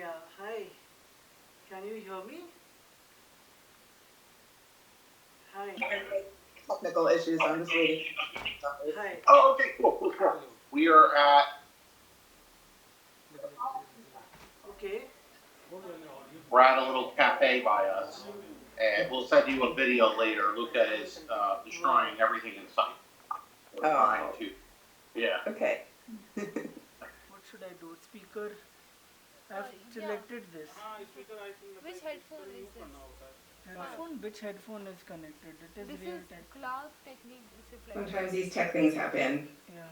Yeah, hi. Can you hear me? Hi. Technical issues. I'm just waiting. Hi. Oh, okay, cool. We are at. Okay. We're at a little cafe by us, and we'll send you a video later. Luca is Wow. destroying everything in sight. We're trying Oh. to. Yeah. Okay. What should I do? Speaker. I've Yeah. selected this. Which headphone is this? Headphone? Which headphone is connected? It is This is Realtek. cloud technique. This is like Sometimes these tech things happen. Yeah.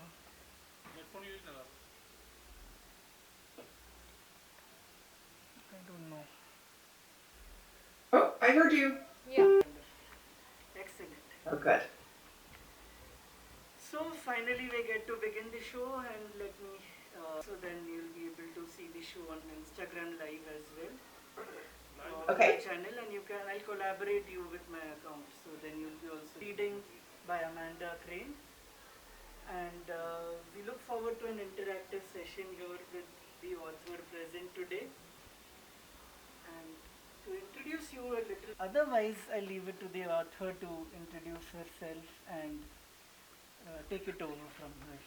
I don't know. Oh, I heard you. yeah. Excellent. Oh, good. So finally we get to begin the show, and let me. So then you'll be able to see the show on Instagram Live as well. Okay. My channel, and you can. I'll collaborate you with my account. So then you'll be also reading by Amanda Crane, and we look forward to an interactive session here with the author present today. And to introduce you a little, otherwise I leave it to the author to introduce herself and take it over from her.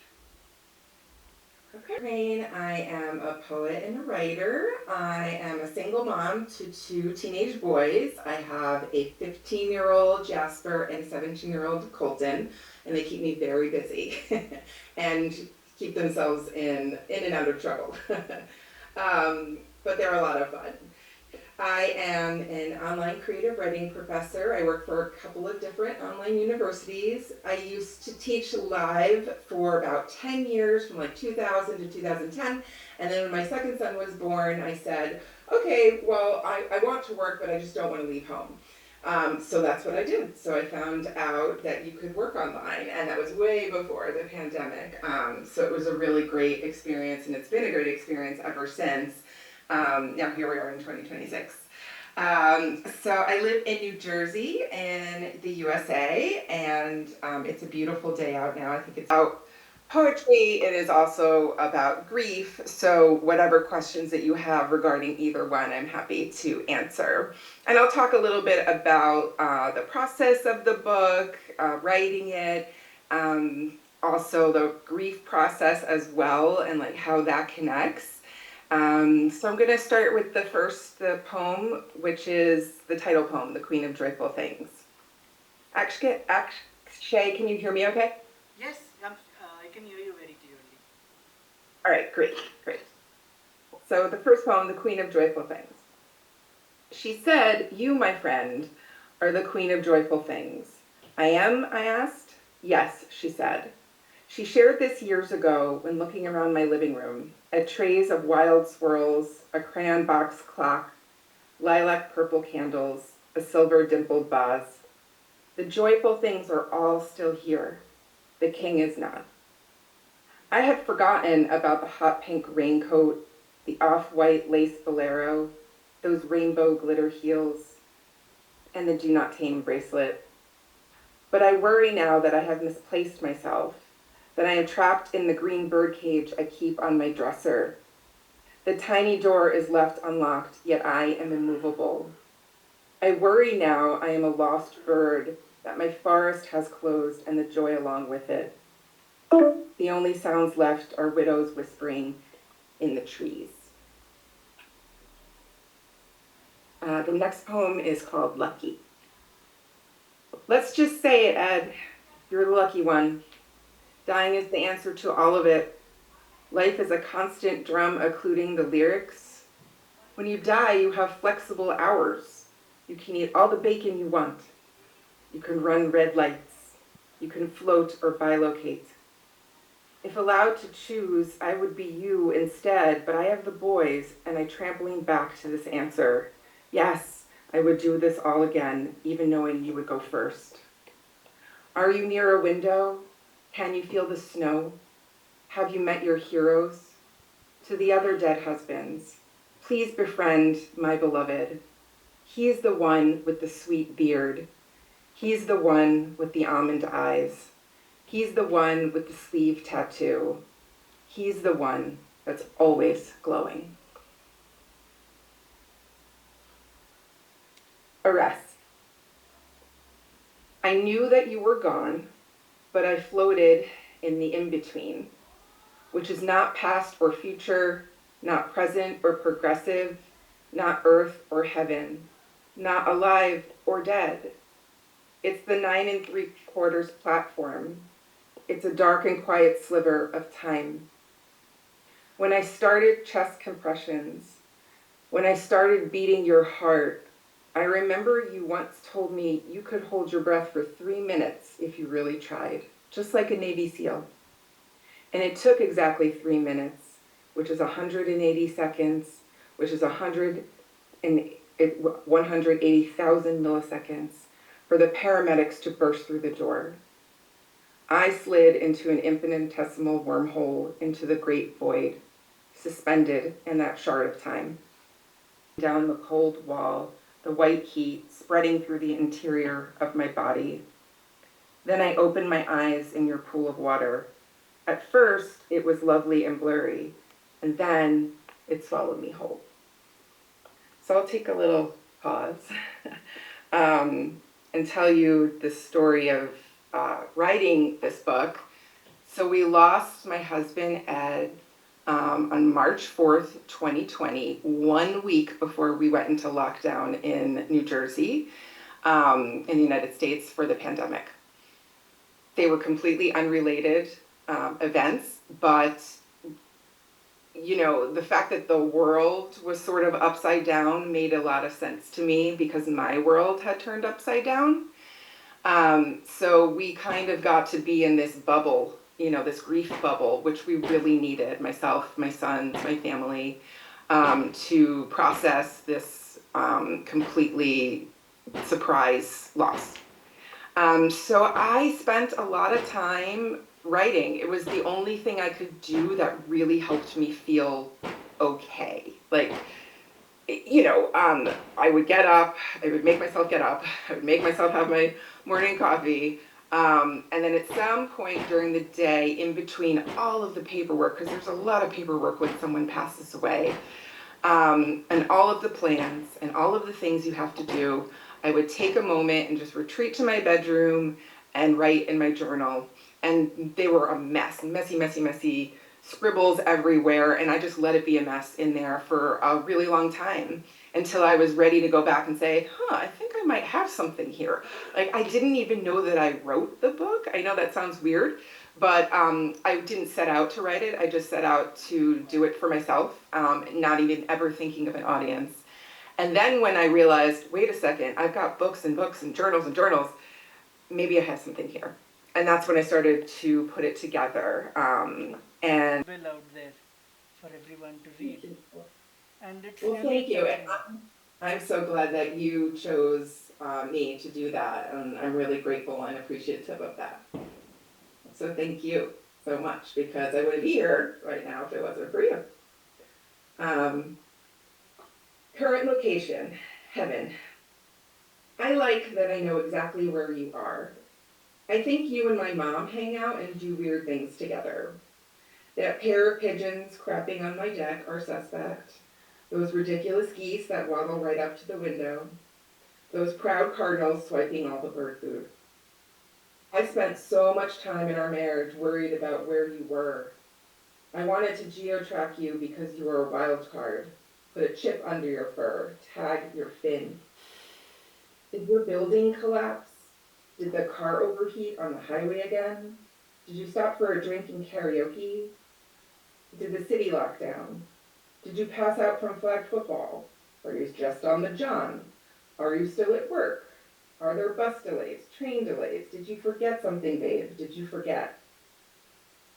Okay, I am a poet and a writer. I am a single mom to two teenage boys. I have a 15-year-old Jasper and a 17-year-old Colton, and they keep me very busy and keep themselves in and out of trouble. But they're a lot of fun. I am an online creative writing professor. I work for a couple of different online universities. I used to teach live for about 10 years, from like 2000 to 2010. And then when my second son was born, I said, okay, well, I want to work, but I just don't want to leave home. So that's what I did. So I found out that you could work online, and that was way before the pandemic. So it was a really great experience, and it's been a great experience ever since. Now here we are in 2026. So I live in New Jersey in the USA, and it's a beautiful day out now. I think it's about poetry. It is also about grief. So whatever questions that you have regarding either one, I'm happy to answer. And I'll talk a little bit about the process of the book, writing it, also the grief process as well, and like how that connects. So I'm going to start with the poem, which is the title poem, The Queen of Joyful Things. Akshay, can you hear me okay? Yes, I can hear you very clearly. All right, great. So the first poem, The Queen of Joyful Things. She said, you, my friend, are the queen of joyful things. I am, I asked. Yes, she said. She shared this years ago when looking around my living room at trays of wild swirls, a crayon box clock, lilac purple candles, a silver dimpled vase. The joyful things are all still here. The king is not. I had forgotten about the hot pink raincoat, the off-white lace bolero, those rainbow glitter heels, and the do not tame bracelet. But I worry now that I have misplaced myself, that I am trapped in the green birdcage I keep on my dresser. The tiny door is left unlocked, yet I am immovable. I worry now I am a lost bird, that my forest has closed and the joy along with it. The only sounds left are widows whispering in the trees. The next poem is called Lucky. Let's just say it, Ed. You're the lucky one. Dying is the answer to all of it. Life is a constant drum occluding the lyrics. When you die, you have flexible hours. You can eat all the bacon you want. You can run red lights. You can float or bilocate. If allowed to choose, I would be you instead, but I have the boys, and I trampoline back to this answer. Yes, I would do this all again, even knowing you would go first. Are you near a window? Can you feel the snow? Have you met your heroes? To the other dead husbands, please befriend my beloved. He's the one with the sweet beard. He's the one with the almond eyes. He's the one with the sleeve tattoo. He's the one that's always glowing. Arrest. I knew that you were gone, but I floated in the in-between, which is not past or future, not present or progressive, not earth or heaven, not alive or dead. It's the 9 3/4 platform. It's a dark and quiet sliver of time. When I started chest compressions, when I started beating your heart, I remember you once told me you could hold your breath for 3 minutes if you really tried, just like a Navy SEAL. And it took exactly 3 minutes, which is 180 seconds, which is 180,000 milliseconds, for the paramedics to burst through the door. I slid into an infinitesimal wormhole into the great void, suspended in that shard of time. Down the cold wall, the white heat spreading through the interior of my body. Then I opened my eyes in your pool of water. At first, it was lovely and blurry, and then it swallowed me whole. So I'll take a little pause and tell you the story of writing this book. So we lost my husband, Ed, on March 4th, 2020, 1 week before we went into lockdown in New Jersey, in the United States for the pandemic. They were completely unrelated events, but you know, the fact that the world was sort of upside down made a lot of sense to me because my world had turned upside down. So we kind of got to be in this bubble, you know, this grief bubble, which we really needed, myself, my sons, my family, to process this completely surprise loss. So I spent a lot of time writing. It was the only thing I could do that really helped me feel okay. Like, you know, I would get up, I would make myself get up, I would make myself have my morning coffee, and then at some point during the day, in between all of the paperwork, because there's a lot of paperwork when someone passes away, and all of the plans and all of the things you have to do, I would take a moment and just retreat to my bedroom and write in my journal. And they were a mess, messy scribbles everywhere, and I just let it be a mess in there for a really long time until I was ready to go back and say, I think I might have something here. Like, I didn't even know that I wrote the book. I know that sounds weird, but I didn't set out to write it. I just set out to do it for myself, not even ever thinking of an audience. And then when I realized, wait a second, I've got books and books and journals, maybe I have something here. And that's when I started to put it together. And Well out there for everyone to read. And it's well, really thank you. touching. I'm so glad that you chose me to do that, and I'm really grateful and appreciative of that. So thank you so much, because I wouldn't be here right now if it wasn't for you. Current location, heaven. I like that I know exactly where you are. I think you and my mom hang out and do weird things together. That pair of pigeons crapping on my deck are suspect. Those ridiculous geese that waddle right up to the window. Those proud cardinals swiping all the bird food. I spent so much time in our marriage worried about where you were. I wanted to geotrack you because you were a wild card. Put a chip under your fur, tag your fin. Did your building collapse? Did the car overheat on the highway again? Did you stop for a drink and karaoke? Did the city lock down? Did you pass out from flag football? Are you just on the john? Are you still at work? Are there bus delays, train delays? Did you forget something, babe? Did you forget?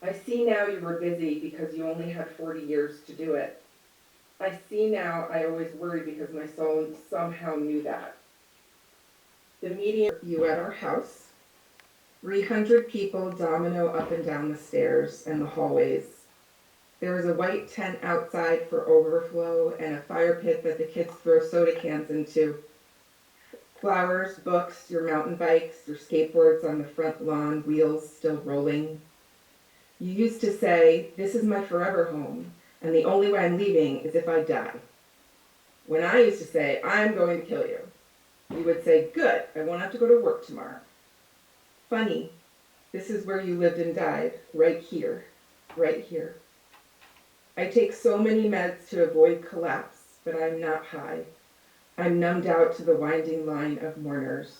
I see now you were busy because you only had 40 years to do it. I see now I always worried because my soul somehow knew that. The media you at our house. 300 people domino up and down the stairs and the hallways. There is a white tent outside for overflow and a fire pit that the kids throw soda cans into. Flowers, books, your mountain bikes, your skateboards on the front lawn, wheels still rolling. You used to say, this is my forever home, and the only way I'm leaving is if I die. When I used to say, I'm going to kill you. You would say, good, I won't have to go to work tomorrow. Funny, this is where you lived and died, right here, right here. I take so many meds to avoid collapse, but I'm not high. I'm numbed out to the winding line of mourners.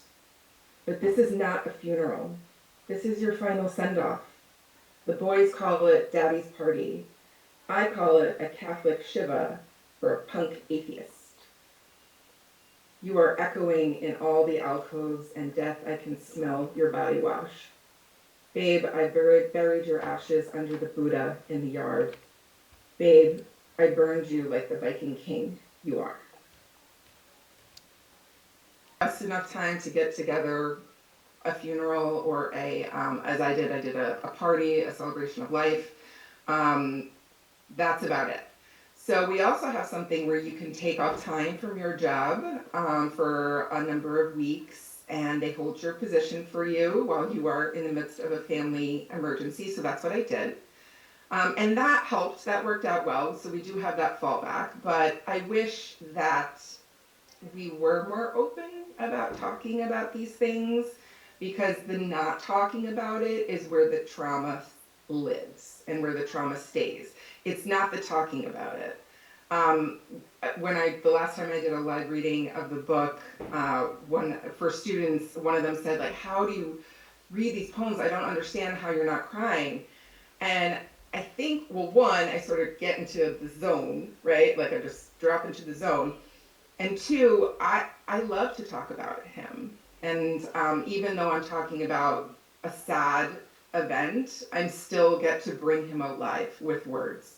But this is not a funeral. This is your final send-off. The boys call it Daddy's party. I call it a Catholic Shiva for a punk atheist. You are echoing in all the alcoves, and death, I can smell your body wash. Babe, I buried your ashes under the Buddha in the yard. Babe, I burned you like the Viking king you are. Just enough time to get together a funeral or as I did a party, a celebration of life. That's about it. So we also have something where you can take off time from your job for a number of weeks, and they hold your position for you while you are in the midst of a family emergency. So that's what I did. And that helped, that worked out well. So we do have that fallback, but I wish that we were more open about talking about these things, because the not talking about it is where the trauma lives and where the trauma stays. It's not the talking about it. The last time I did a live reading of the book, for students, one of them said, like, how do you read these poems? I don't understand how you're not crying. And I think, well, one, I sort of get into the zone, right? Like I just drop into the zone. And two, I love to talk about him. And even though I'm talking about a sad event, I still get to bring him alive with words.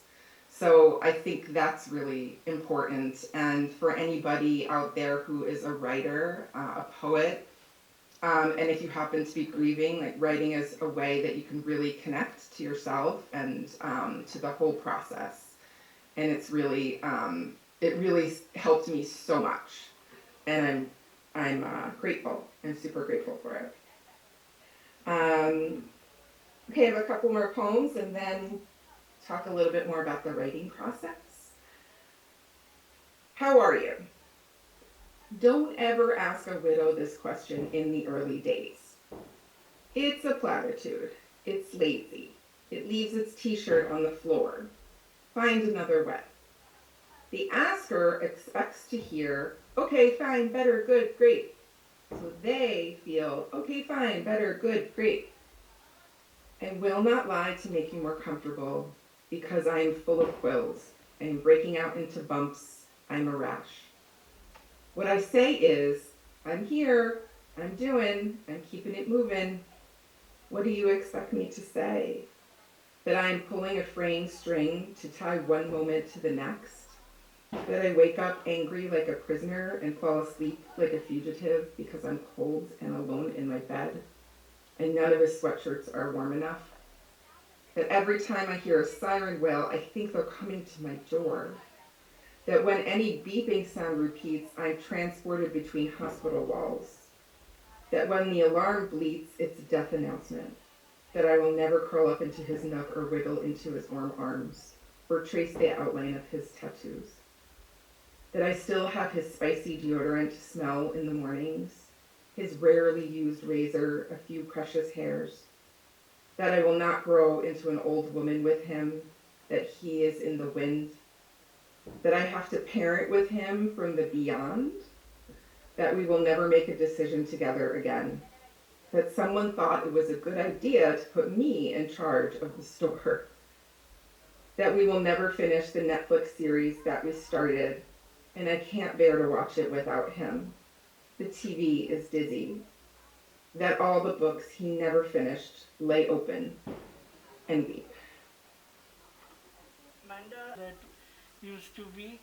So I think that's really important. And for anybody out there who is a writer, a poet, and if you happen to be grieving, like, writing is a way that you can really connect to yourself and to the whole process. And it's really, it really helped me so much, and I'm grateful. I'm super grateful for it. Okay, I have a couple more poems, and then talk a little bit more about the writing process. How are you? Don't ever ask a widow this question in the early days. It's a platitude. It's lazy. It leaves its t-shirt on the floor. Find another way. The asker expects to hear, okay, fine, better, good, great. So they feel, okay, fine, better, good, great. I will not lie to make you more comfortable, because I am full of quills. I am breaking out into bumps. I'm a rash. What I say is, I'm here, I'm keeping it moving. What do you expect me to say? That I am pulling a fraying string to tie one moment to the next? That I wake up angry like a prisoner and fall asleep like a fugitive because I'm cold and alone in my bed, and none of his sweatshirts are warm enough? That every time I hear a siren wail, I think they're coming to my door? That when any beeping sound repeats, I'm transported between hospital walls? That when the alarm bleats, it's a death announcement? That I will never curl up into his nook or wiggle into his warm arms, or trace the outline of his tattoos? That I still have his spicy deodorant to smell in the mornings, his rarely used razor, a few precious hairs? That I will not grow into an old woman with him, that he is in the wind? That I have to parent with him from the beyond? That we will never make a decision together again? That someone thought it was a good idea to put me in charge of the store? That we will never finish the Netflix series that we started, and I can't bear to watch it without him. The TV is dizzy. That all the books he never finished lay open and weep. Amanda, that used to be,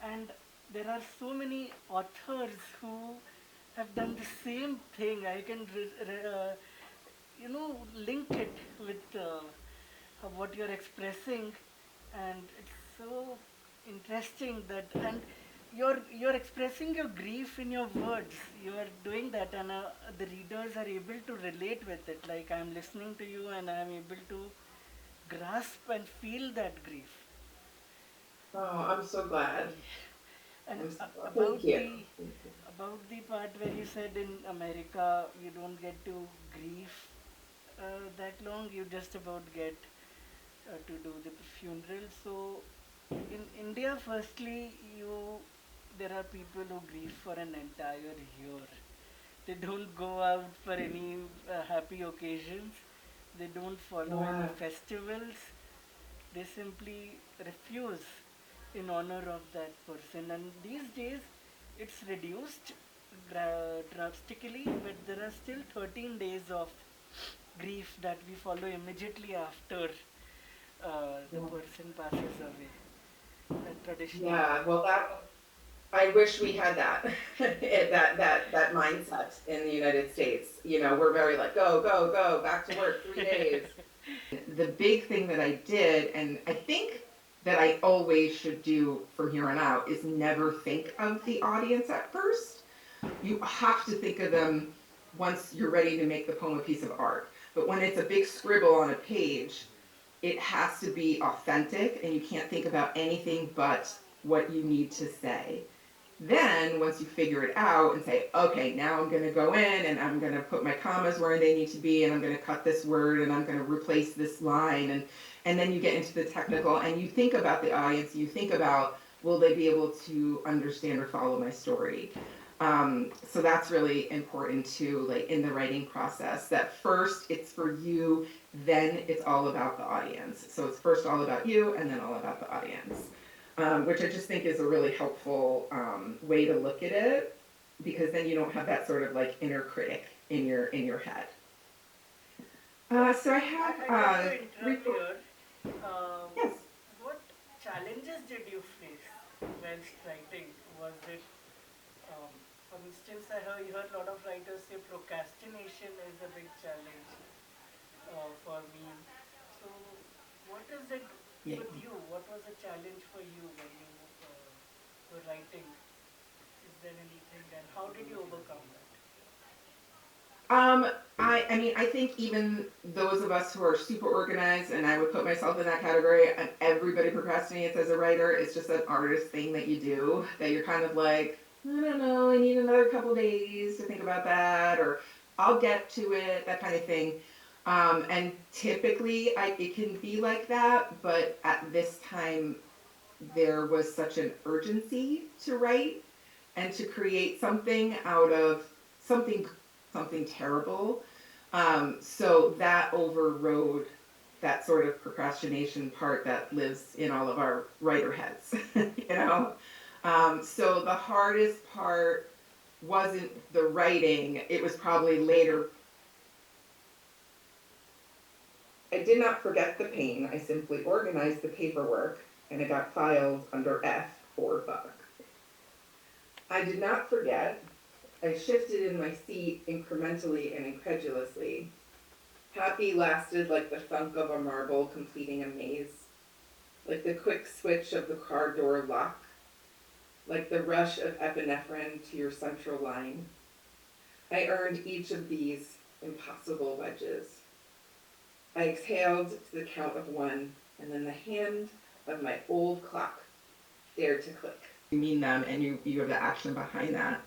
and there are so many authors who have done the same thing. I can, link it with what you're expressing, and it's so interesting that, and you're expressing your grief in your words. You are doing that, and the readers are able to relate with it. Like, I'm listening to you, and I'm able to grasp and feel that grief. Oh, I'm so glad. And Thank you. about the part where you said in America you don't get to grieve that long, you just about get to do the funeral. So in India, firstly, there are people who grieve for an entire year. They don't go out for any happy occasions. They don't follow any Yeah. festivals. They simply refuse in honor of that person. And these days, it's reduced drastically, but there are still 13 days of grief that we follow immediately after the person passes away. That traditional Yeah, well, I wish we had that, that mindset in the United States. You know, we're very like, go, go, go, back to work, 3 days. The big thing that I did, and I think that I always should do from here on out, is never think of the audience at first. You have to think of them once you're ready to make the poem a piece of art. But when it's a big scribble on a page, it has to be authentic, and you can't think about anything but what you need to say. Then, once you figure it out and say, okay, now I'm going to go in and I'm going to put my commas where they need to be, and I'm going to cut this word and I'm going to replace this line, and then you get into the technical and you think about the audience, you think about, will they be able to understand or follow my story? So that's really important too, like in the writing process, that first it's for you, then it's all about the audience. So it's first all about you and then all about the audience. Which I just think is a really helpful way to look at it, because then you don't have that sort of like inner critic in your head. So I have I interrupt here. yes. What challenges did you face whilst writing? Was it, for instance, you heard a lot of writers say procrastination is a big challenge for me. So, what is it Yeah. with you? What was a challenge for you when you were writing? Is there anything, and how did you overcome that? Um, I mean, I think even those of us who are super organized, and I would put myself in that category, and everybody procrastinates as a writer. It's just an artist thing that you do, that you're kind of like, I don't know, I need another couple days to think about that, or I'll get to it, that kind of thing. And typically, it can be like that, but at this time, there was such an urgency to write and to create something out of something terrible. So that overrode that sort of procrastination part that lives in all of our writer heads, you know. So the hardest part wasn't the writing; it was probably later. I did not forget the pain. I simply organized the paperwork, and it got filed under F for bug. I did not forget. I shifted in my seat incrementally and incredulously. Happy lasted like the thunk of a marble completing a maze, like the quick switch of the car door lock, like the rush of epinephrine to your central line. I earned each of these impossible wedges. I exhaled to the count of one, and then the hand of my old clock dared to click. You mean them, and you have the action behind that.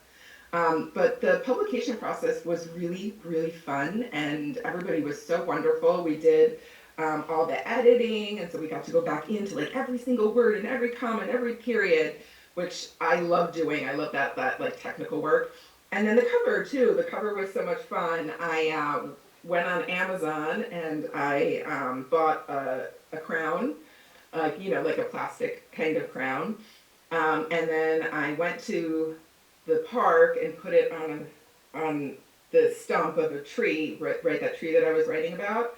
But the publication process was really, really fun, and everybody was so wonderful. We did all the editing, and so we got to go back into like every single word and every comma and every period, which I love doing. I love that like technical work. And then the cover too. The cover was so much fun. I went on Amazon and I bought a crown, like a plastic kind of crown. And then I went to the park and put it on the stump of a tree, right, that tree that I was writing about.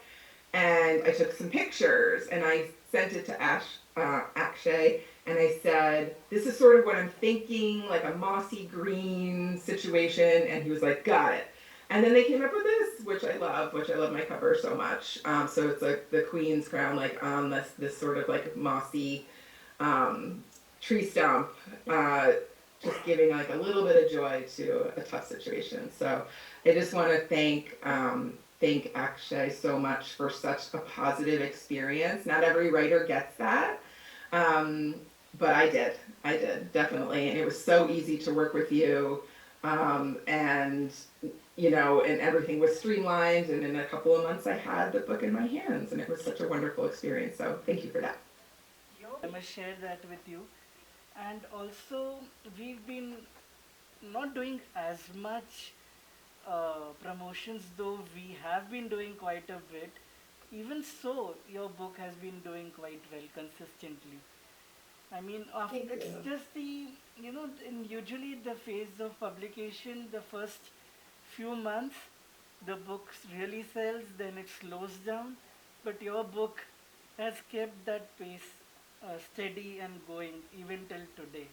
And I took some pictures and I sent it to Akshay, and I said, this is sort of what I'm thinking, like a mossy green situation. And he was like, got it. And then they came up with this, which I love my cover so much. So it's like the Queen's crown, like on this sort of like mossy tree stump, just giving like a little bit of joy to a tough situation. So I just want to thank Akshay so much for such a positive experience. Not every writer gets that. but I did definitely, and it was so easy to work with you, and and everything was streamlined, and in a couple of months I had the book in my hands, and it was such a wonderful experience. So thank you for that. I must share that with you. And also, we've been not doing as much promotions, though we have been doing quite a bit. Even so, your book has been doing quite well consistently. I mean, Thank it's you. just in usually the phase of publication, the first few months, the book really sells, then it slows down. But your book has kept that pace steady and going even till today.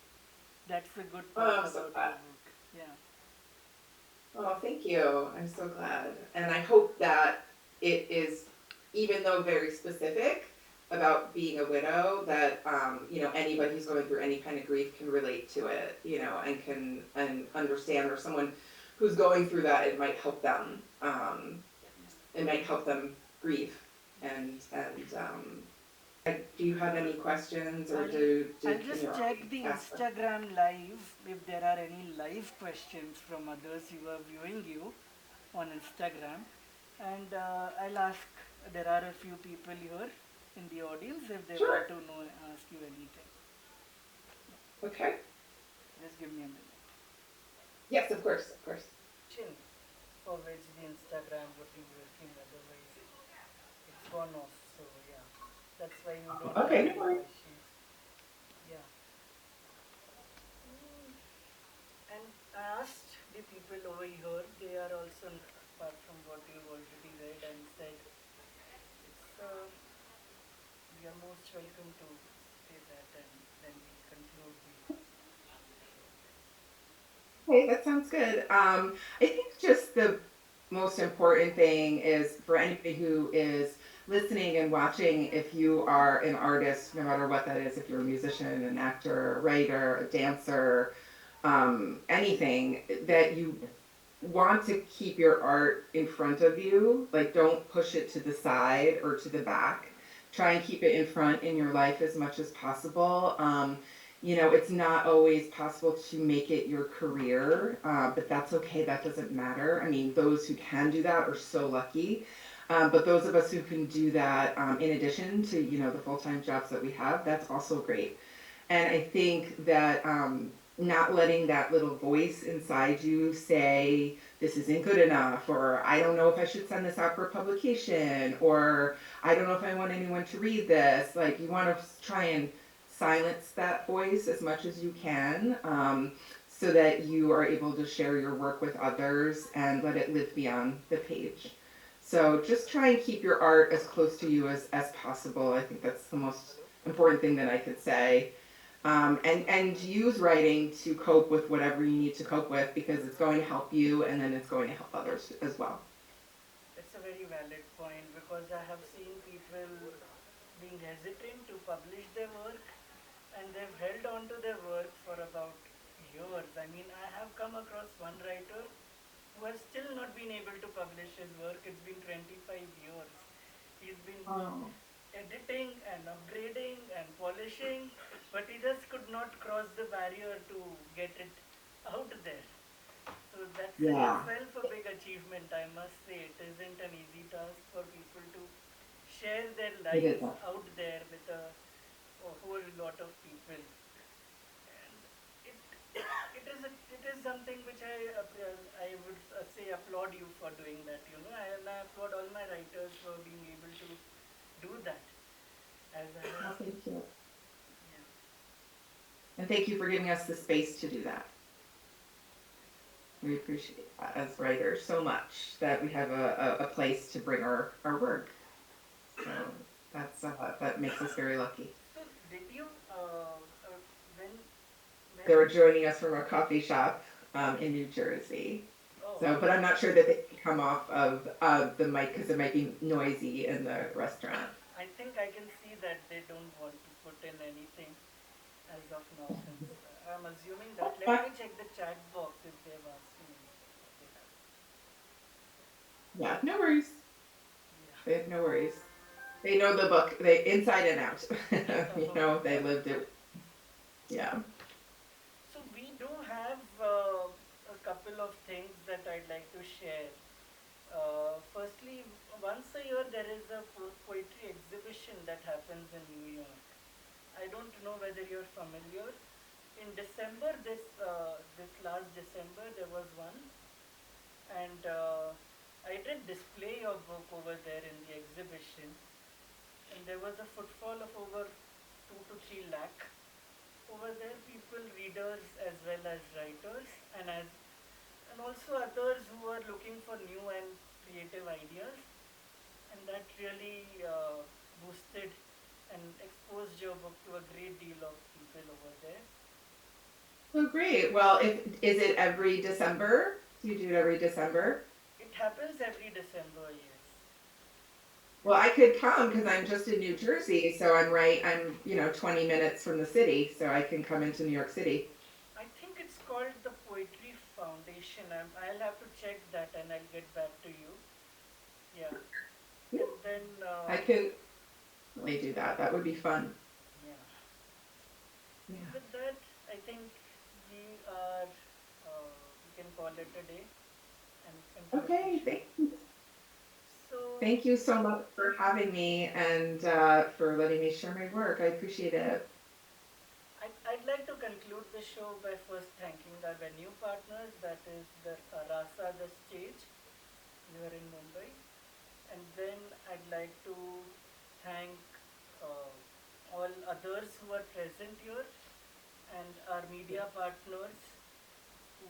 That's the good Oh, part I'm so about glad. your book. Yeah. Oh, thank you. I'm so glad. And I hope that it is, even though very specific about being a widow, that anybody who's going through any kind of grief can relate to it, and can and understand, or someone who's going through that, it might help them grieve. And do you have any questions, or I'll I'll can just your check audience the ask them? Instagram live if there are any live questions from others who are viewing you on Instagram, and I'll ask. There are a few people here in the audience if they Sure. want to know ask you anything. Okay. Just give me a minute. Yes, of course, of course. Chin, for which the Instagram would be working, otherwise it's gone off. So yeah, that's why you don't have Okay, no any worries. questions. Yeah. Mm, And I asked the people over here, they are also, apart from what you've already read and said, it's, we are most welcome to say that, and then we conclude the show. Okay, that sounds good. I think just the most important thing is for anybody who is listening and watching, if you are an artist, no matter what that is, if you're a musician, an actor, a writer, a dancer, anything, that you want to keep your art in front of you. Like, don't push it to the side or to the back. Try and keep it in front in your life as much as possible. It's not always possible to make it your career, but that's okay. That doesn't matter. I mean, those who can do that are so lucky. But those of us who can do that, in addition to, the full-time jobs that we have, that's also great. And I think that not letting that little voice inside you say, this isn't good enough, or I don't know if I should send this out for publication, or I don't know if I want anyone to read this. Like, you want to try and silence that voice as much as you can, so that you are able to share your work with others and let it live beyond the page. So just try and keep your art as close to you as possible. I think that's the most important thing that I could say. And use writing to cope with whatever you need to cope with, because it's going to help you, and then it's going to help others as well. It's a very valid point because I have seen people being hesitant to publish their work and they've held on to their work for about years. I mean, I have come across one writer who has still not been able to publish his work. It's been 25 years. He's been Oh, editing and upgrading and polishing, but he just could not cross the barrier to get it out there. So that's in yeah, itself a big achievement, I must say. It isn't an easy task for people to share their it is. lives out there with a whole lot of people. And it, it is something which I would say applaud you for doing that. And I applaud all my writers for being able to do that. As I have Well, seen, thank you. yeah. And thank you for giving us the space to do that. We appreciate that as writers so much, that we have a place to bring our work. So that makes us very lucky. So did you when They were joining us from a coffee shop in New Jersey. oh So, but I'm not sure that they can come off of the mic because it might be noisy in the restaurant. I think I can see that they don't want to put in anything as of now since I'm assuming that. Let me check the chat box if they've asked me. They Yeah, no worries. have. No worries. They know the book, they inside and out. Yeah. They lived it. Yeah. So we do have a couple of things that I'd like to share. Firstly, once a year there is a poetry exhibition that happens in New York. I don't know whether you're familiar. In December, this last December, there was one, and I did display your book over there in the exhibition, and there was a footfall of over 2 to 3 lakh over there. People, readers as well as writers, and also others who are looking for new and creative ideas, and that really boosted and exposed your book to a great deal of people over there. Oh, great. Well, if is it every December? Do you do it every December? It happens every December, yes. Well, I could come because I'm just in New Jersey, so I'm 20 minutes from the city, so I can come into New York City. I think it's called the Poetry Foundation. I'll have to check that and I'll get back to you. Yeah. Yeah, And then, I can really do that. That would be fun. yeah. So Yeah. with that, I think we are, we can call it a day and conclude the Okay, show. So thank you so much for having me and for letting me share my work. I appreciate it. I'd like to conclude the show by first thanking our venue partners, that is the Rasa, the stage here in Mumbai. And then I'd like to thank all others who are present here and our media partners who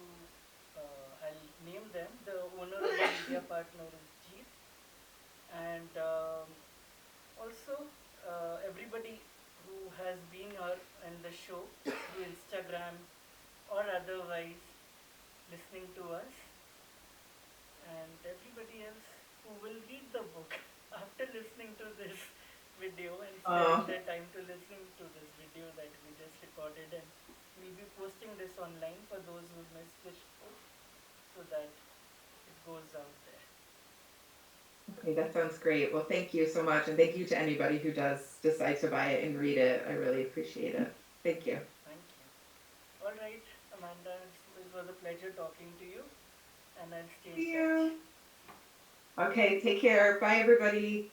I'll name them. The owner of the media partner is Jeet, and also everybody who has been here in the show through Instagram or otherwise listening to us, and everybody else who will read the book after listening to this video and sparing Oh, their time to listen to this video that we just recorded, and we'll be posting this online for those who missed the show so that it goes out there. okay, that sounds great. Well, thank you so much, and thank you to anybody who does decide to buy it and read it. I really appreciate it. Thank you. Thank you. All right, Amanda, it was a pleasure talking to you, and I'll stay in See touch. you. Okay, take care. Bye, everybody.